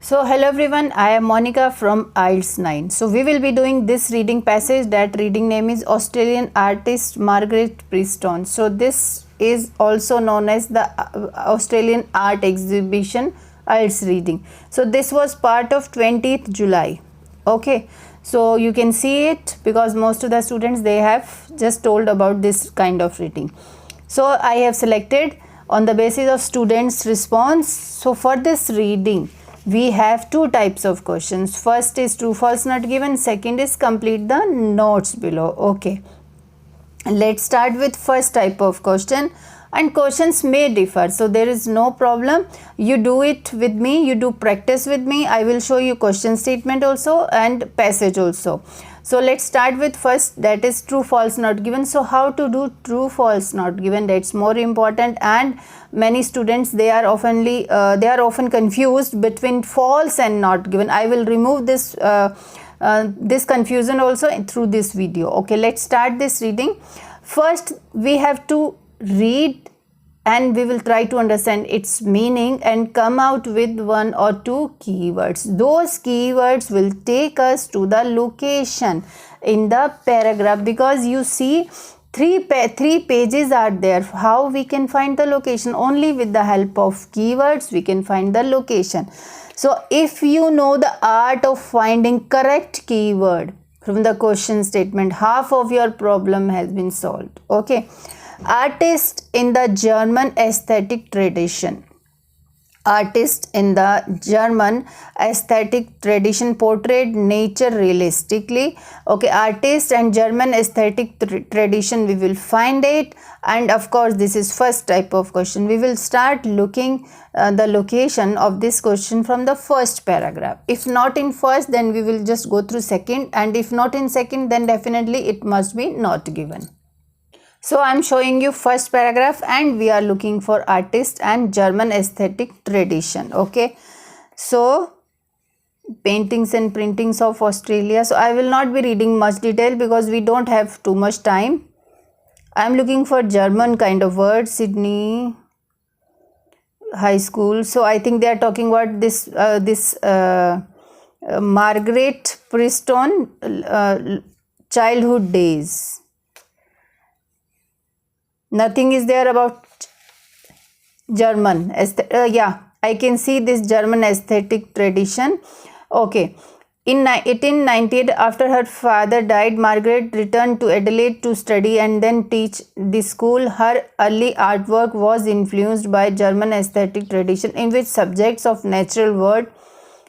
So hello everyone, I am Monica from IELTS 9. So we will be doing this reading passage. That reading name is Australian artist Margarete Prestone. So this is also known as the Australian art exhibition IELTS reading. So this was part of 20th July. Okay, so you can see it because most of the students, they have just told about this kind of reading. So I have selected on the basis of students' response. So for this reading, we have two types of questions. First is true false not given, second is complete the notes below. Okay, let's start with first type of question, and questions may differ, so there is no problem. You do it with me, you do practice with me. I will show you question statement also and passage also. So let's start with first, that is true false not given. So how to do true false not given, that's more important, and many students, they are often confused between false and not given. I will remove this this confusion also through this video. Okay, let's start this reading. First we have to read and we will try to understand its meaning and come out with one or two keywords. Those keywords will take us to the location in the paragraph, because you see three pages are there. How we can find the location? Only with the help of keywords we can find the location. So if you know the art of finding correct keyword from the question statement, half of your problem has been solved. Okay, artist in the German aesthetic tradition. Artist in the German aesthetic tradition portrayed nature realistically. Okay, artist and German aesthetic tradition, we will find it. And of course, this is first type of question. We will start looking the location of this question from the first paragraph. If not in first, then we will just go through second, and if not in second, then definitely it must be not given. So I am showing you first paragraph, and we are looking for artist and German aesthetic tradition. Okay, so paintings and printings of Australia. So I will not be reading much detail because we don't have too much time. I am looking for German kind of word. Sydney High School. So I think they are talking about this Margarete Prestone childhood days. Nothing is there about German. Yeah, I can see this German aesthetic tradition. Okay, in 1898, after her father died, Margaret returned to Adelaide to study and then teach the school. Her early artwork was influenced by German aesthetic tradition, in which subjects of natural world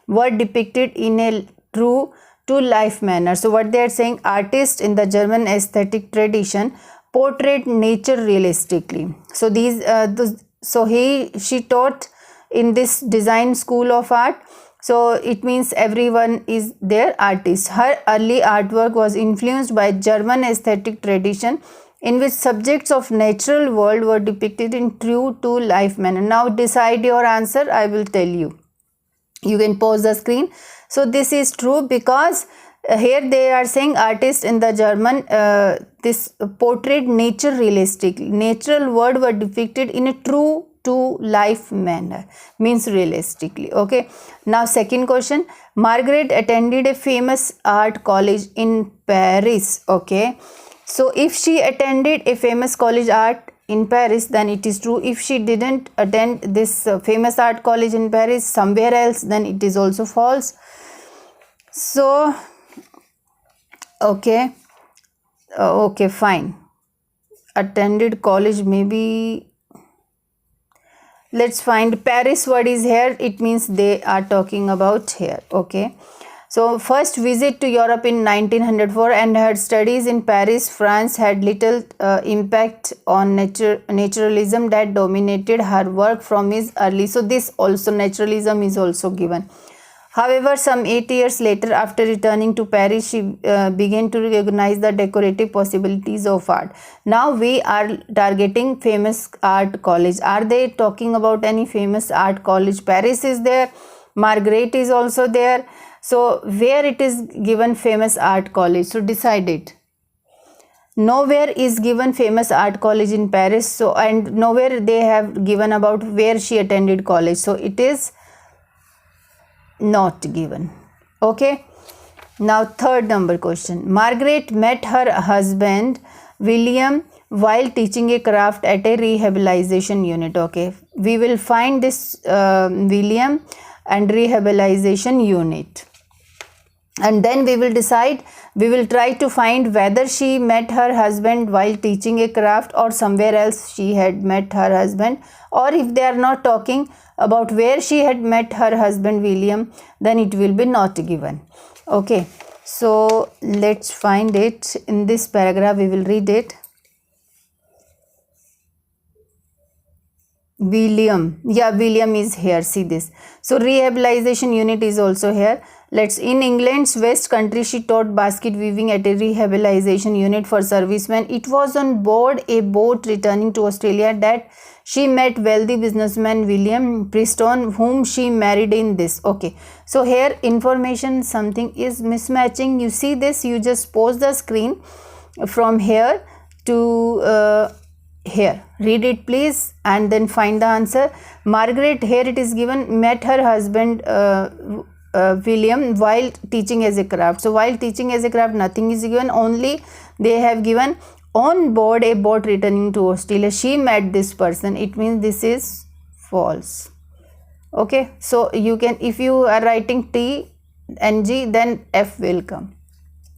were depicted in a true to life manner. So what they are saying, artists in the German aesthetic tradition portrayed nature realistically. So she taught in this design school of art. So it means everyone is their artist. Her early artwork was influenced by German aesthetic tradition, in which subjects of natural world were depicted in true to life manner. Now decide your answer. I will tell you. You can pause the screen. So this is true because here they are saying artists in the German this portrayed nature realistic. Natural world were depicted in a true to life manner, means realistically. Okay, now second question. Margaret attended a famous art college in Paris. Okay, so if she attended a famous college art in Paris, then it is true. If she didn't attend this famous art college in Paris, somewhere else, then it is also false. So okay, okay, fine. Attended college, maybe. Let's find Paris word is here. It means they are talking about here. Okay, so first visit to Europe in 1904, and her studies in Paris, France had little impact on naturalism that dominated her work from his early. So this also, naturalism is also given. However, some 8 years later, after returning to Paris, she began to recognize the decorative possibilities of art. Now we are targeting famous art college. Are they talking about any famous art college? Paris is there. Margaret is also there. So where it is given famous art college? So decide it. Nowhere is given famous art college in Paris. So, and nowhere they have given about where she attended college. So it is not given. Okay. Now third number question. Margaret met her husband William while teaching a craft at a rehabilitation unit. Okay, we will find this William and rehabilitation unit, and then we will decide, we will try to find whether she met her husband while teaching a craft or somewhere else she had met her husband, or if they are not talking about where she had met her husband William, then it will be not given. Okay, so let's find it in this paragraph. We will read it. William, yeah, William is here, see this. So rehabilitation unit is also here. Let's, in England's West Country, she taught basket weaving at a rehabilitation unit for servicemen. It was on board a boat returning to Australia that she met wealthy businessman William Prestone, whom she married in this. Okay, so here information something is mismatching. You see this, you just pause the screen from here to here, read it please, and then find the answer. Margaret, here it is given, met her husband William while teaching as a craft. So while teaching as a craft, nothing is given, only they have given on board a boat returning to Australia she met this person. It means this is false. Okay, so you can, if you are writing T and G, then F will come.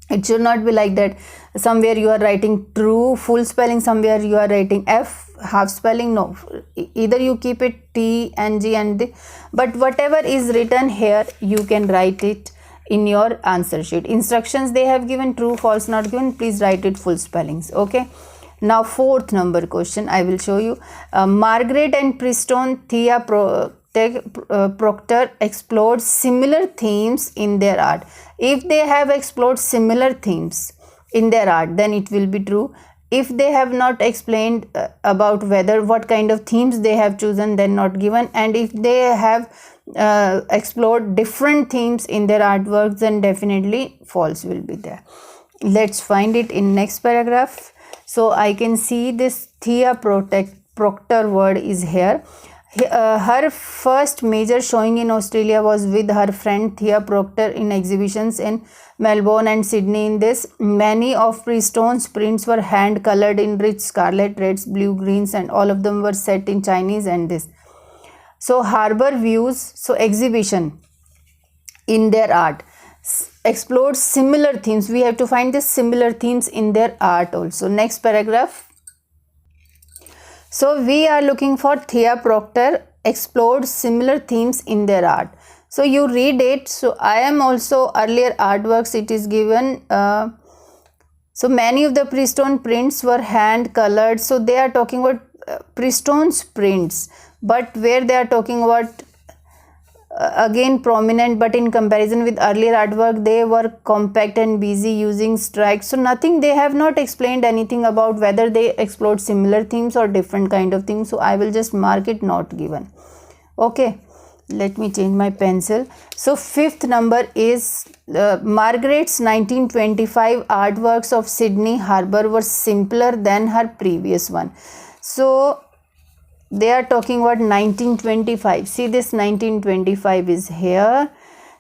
It should not be like that. Somewhere you are writing true full spelling, somewhere you are writing F half spelling. No, either you keep it T and G and the, but whatever is written here, you can write it in your answer sheet. Instructions they have given, true, false, not given. Please write it full spellings. Okay. Now fourth number question I will show you. Margaret and Preston Thea Proctor explored similar themes in their art. If they have explored similar themes in their art, then it will be true. If they have not explained about whether what kind of themes they have chosen, then not given. And if they have explored different themes in their artworks, then definitely false will be there. Let's find it in next paragraph. So I can see this Thea Proctor word is here. Her first major showing in Australia was with her friend Thea Proctor in exhibitions in Melbourne and Sydney. In this, many of Prestone's prints were hand colored in rich scarlet, reds, blue, greens, and all of them were set in Chinese and this. So harbour views, so exhibition in their art explored similar themes. We have to find the similar themes in their art also. Next paragraph. So we are looking for Thea Proctor explored similar themes in their art. So you read it. So I am also earlier artworks it is given. So many of the Prestone prints were hand colored. So they are talking about Prestone's prints, but where they are talking about again prominent, but in comparison with earlier artwork they were compact and busy using strikes. So nothing, they have not explained anything about whether they explored similar themes or different kind of themes. So I will just mark it not given. Okay, let me change my pencil. So fifth number is Margaret's 1925 artworks of Sydney Harbour were simpler than her previous one. So they are talking about 1925. See this 1925 is here.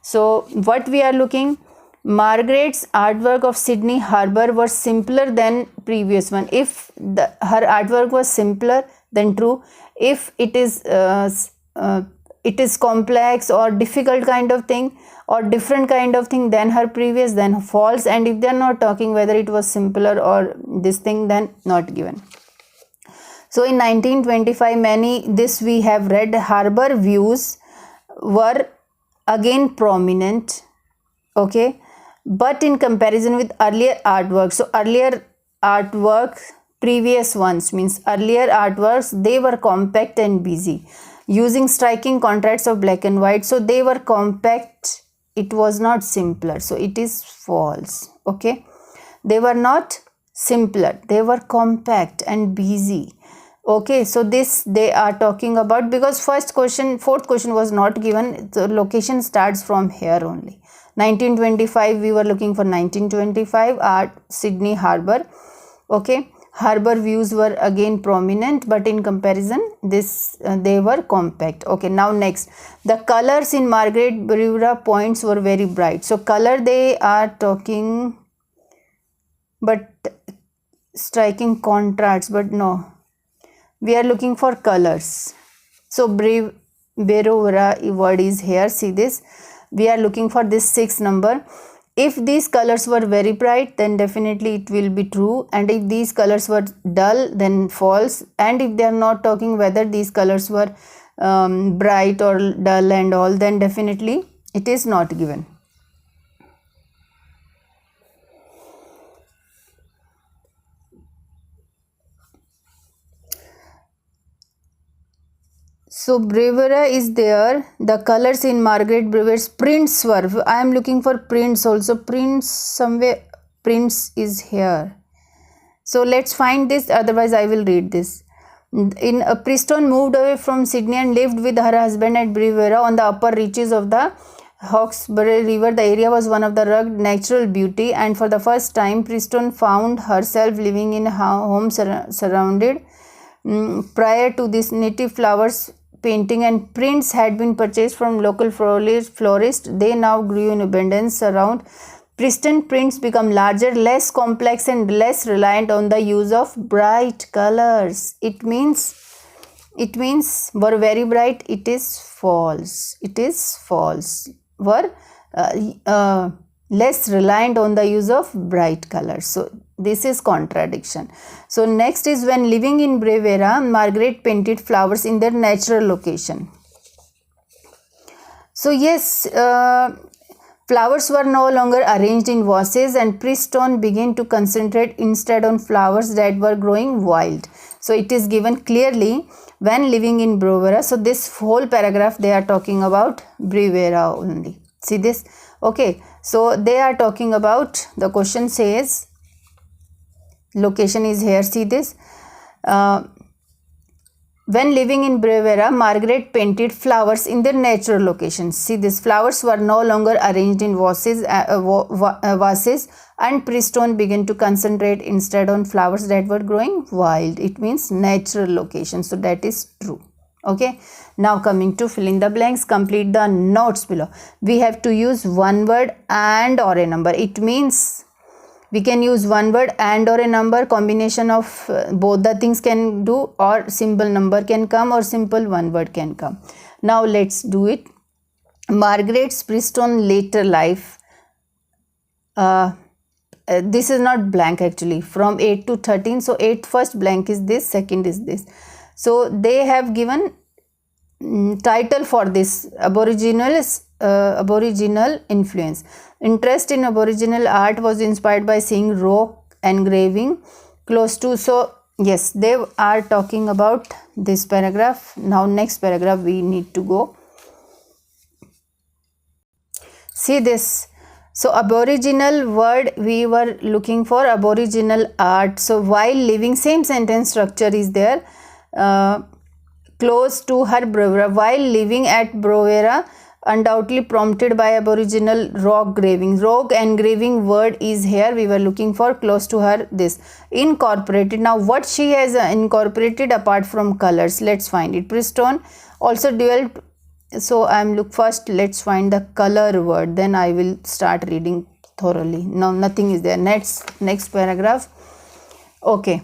So what we are looking, Margaret's artwork of Sydney Harbour was simpler than previous one. If her artwork was simpler, then true. If it is complex or difficult kind of thing or different kind of thing than her previous, then false. And if they are not talking whether it was simpler or this thing, then not given. So in 1925, many, this we have read, harbour views were again prominent, okay, but in comparison with earlier artwork. So earlier artwork, previous ones means earlier artworks, they were compact and busy, using striking contrasts of black and white. So they were compact, it was not simpler. So it is false, okay. They were not simpler, they were compact and busy. Okay, so this they are talking about, because fourth question was not given. The location starts from here only. 1925, we were looking for 1925 art Sydney Harbour. Okay, Harbor views were again prominent, but in comparison they were compact. Okay, now next, the colors in Margaret Berowra points were very bright. So color they are talking, but striking contrasts, but no, we are looking for colors. So Berowra word is here. See this, we are looking for this 6 number. If these colors were very bright, then definitely it will be true, and if these colors were dull, then false. And if they are not talking whether these colors were bright or dull and all, then definitely it is not given. So Berowra is there. The colors in Margaret Berowra's prints were, I am looking for prints also. Prints somewhere, prints is here. So let's find this, otherwise I will read this. In Preston moved away from Sydney and lived with her husband at Berowra on the upper reaches of the Hawkesbury River. The area was one of the rugged natural beauty, and for the first time Preston found herself living in a home surrounded. Prior to this, native flowers, painting and prints had been purchased from local florists. They now grew in abundance around. Preston prints become larger, less complex and less reliant on the use of bright colors. It means were very bright, it is false. It is false. Were less reliant on the use of bright colors. So this is contradiction. So next is, when living in Berowra, Margaret painted flowers in their natural location. So yes, flowers were no longer arranged in vases, and Preston began to concentrate instead on flowers that were growing wild. So it is given clearly, when living in Berowra. So this whole paragraph they are talking about Berowra only. See this? Okay, so they are talking about, the question says, location is here. See this, when living in Berowra, Margaret painted flowers in their natural locations. See this, flowers were no longer arranged in vases, and Preston began to concentrate instead on flowers that were growing wild. It means natural location. So that is true. Okay, now coming to fill in the blanks, complete the notes below. We have to use one word and or a number. It means we can use one word and or a number, combination of both the things can do, or simple number can come, or simple one word can come. Now let's do it. Margaret Prestone later life. This is not blank actually, from 8 to 13. So 8 first blank is this, second is this. So they have given title for this, Aboriginal influence. Interest in Aboriginal art was inspired by seeing rock engraving close to. So yes, they are talking about this paragraph. Now next paragraph we need to go. See this. So Aboriginal word we were looking for, Aboriginal art. So while living, same sentence structure is there. Close to her Berowra, while living at Berowra, undoubtedly prompted by Aboriginal rock engraving word is here. We were looking for close to her, this incorporated. Now what she has incorporated apart from colors, let's find it. Prestone also developed. So first let's find the color word, then I will start reading thoroughly. Now nothing is there. Next paragraph. Okay,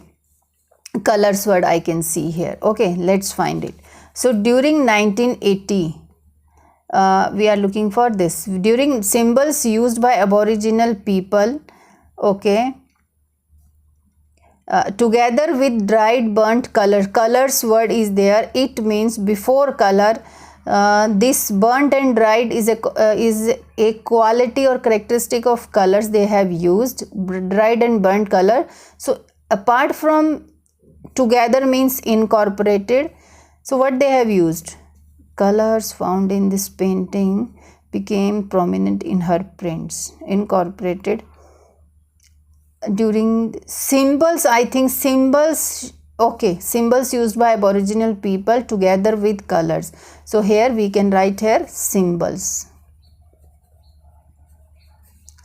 colors word I can see here. Okay, let's find it. So during 1980, we are looking for this. During symbols used by Aboriginal people, okay, together with dried burnt colors word is there. It means before color. This burnt and dried is a quality or characteristic of colors they have used, dried and burnt color. So apart from together means incorporated. So what they have used? Colors found in this painting became prominent in her prints. Incorporated during symbols, I think symbols. Okay, symbols used by Aboriginal people together with colors. So here we can write here symbols.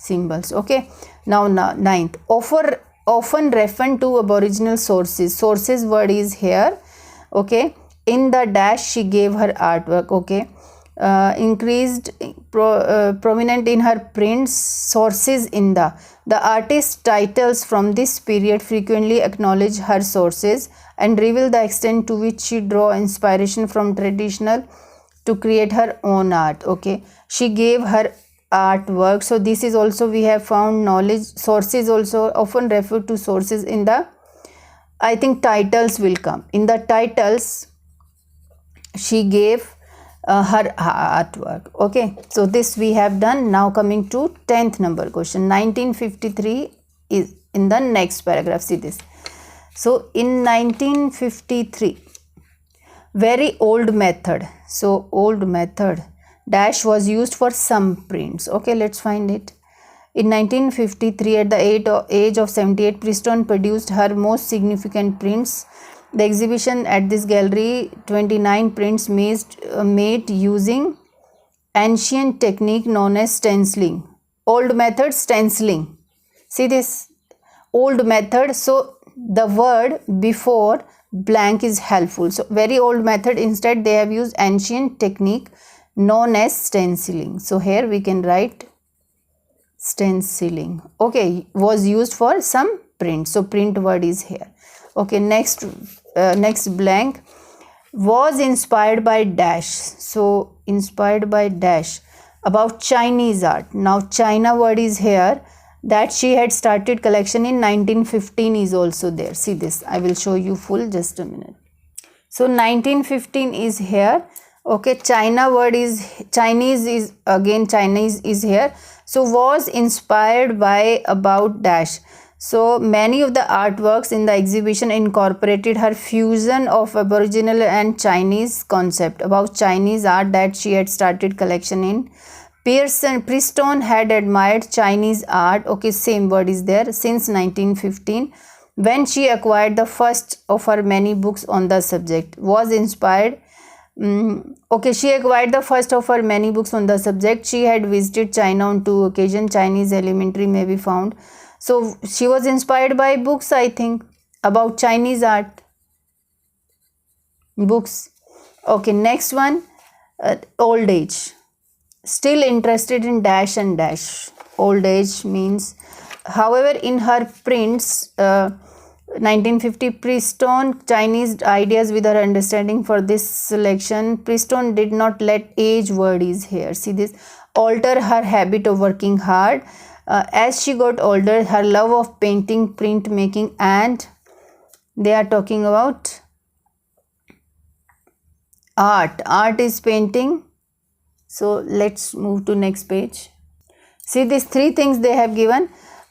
Okay. Now ninth, offer often refer to Aboriginal sources. Sources word is here. Okay, in the dash she gave her artwork. Okay, increased prominent in her prints. Sources in the artist titles from this period frequently acknowledge her sources and reveal the extent to which she draw inspiration from traditional to create her own art. Okay, she gave her artwork. So this is also we have found knowledge. Sources also often refer to sources in the, I think titles will come. In the titles she gave her artwork. Okay, so this we have done. Now coming to 10th number question. 1953 is in the next paragraph. See this. So in 1953, very old method. So old method dash was used for some prints. Okay, let's find it. In 1953, at the age of 78, Preston produced her most significant prints. The exhibition at this gallery, 29 prints made using ancient technique known as stenciling. Old method, stenciling. See this, old method. So the word before blank is helpful. So very old method, instead they have used ancient technique known as stenciling. So here we can write stenciling. Okay, was used for some print. So print word is here. Okay, next blank, was inspired by dash. So inspired by dash, about Chinese art. Now China word is here, that she had started collection in 1915 is also there. See this, I will show you full, just a minute. So 1915 is here. Okay, China word is, Chinese is again, Chinese is here. So was inspired by about dash. So many of the artworks in the exhibition incorporated her fusion of Aboriginal and Chinese concept about Chinese art that she had started collection in. Preston had admired Chinese art, okay, same word is there, since 1915 when she acquired the first of her many books on the subject. Was inspired, okay, she acquired the first of her many books on the subject. She had visited China on 2 occasions. Chinese elementary may be found. So she was inspired by books, I think, about Chinese art. Books. Okay, next one, old age. Still interested in dash and dash. Old age means, however, in her prints, 1950 Preston Chinese ideas with her understanding for this selection. Preston did not let age word is here. See this, alter her habit of working hard. As she got older, her love of painting, printmaking, and they are talking about art. Art is painting. So let's move to next page. See these 3 things they have given.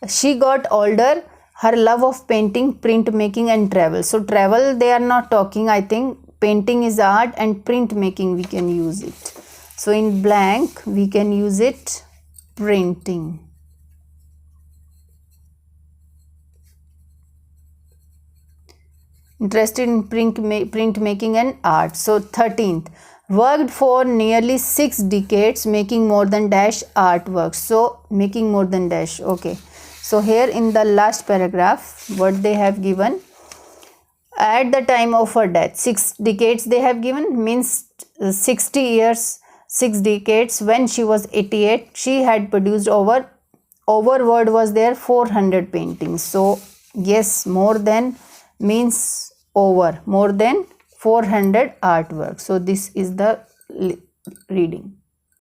She got older, her love of painting, printmaking, and travel. So travel they are not talking. I think painting is art and printmaking we can use it. So in blank we can use it printing. Interested in printmaking and art. So 13th, worked for nearly 6 decades making more than dash artworks. So making more than dash. Okay, so here in the last paragraph what they have given, at the time of her death, 6 decades they have given, means 60 years, 6 decades. When she was 88, she had produced over word was there 400 paintings. So yes, more than means over, more than 400 artworks. So this is the reading.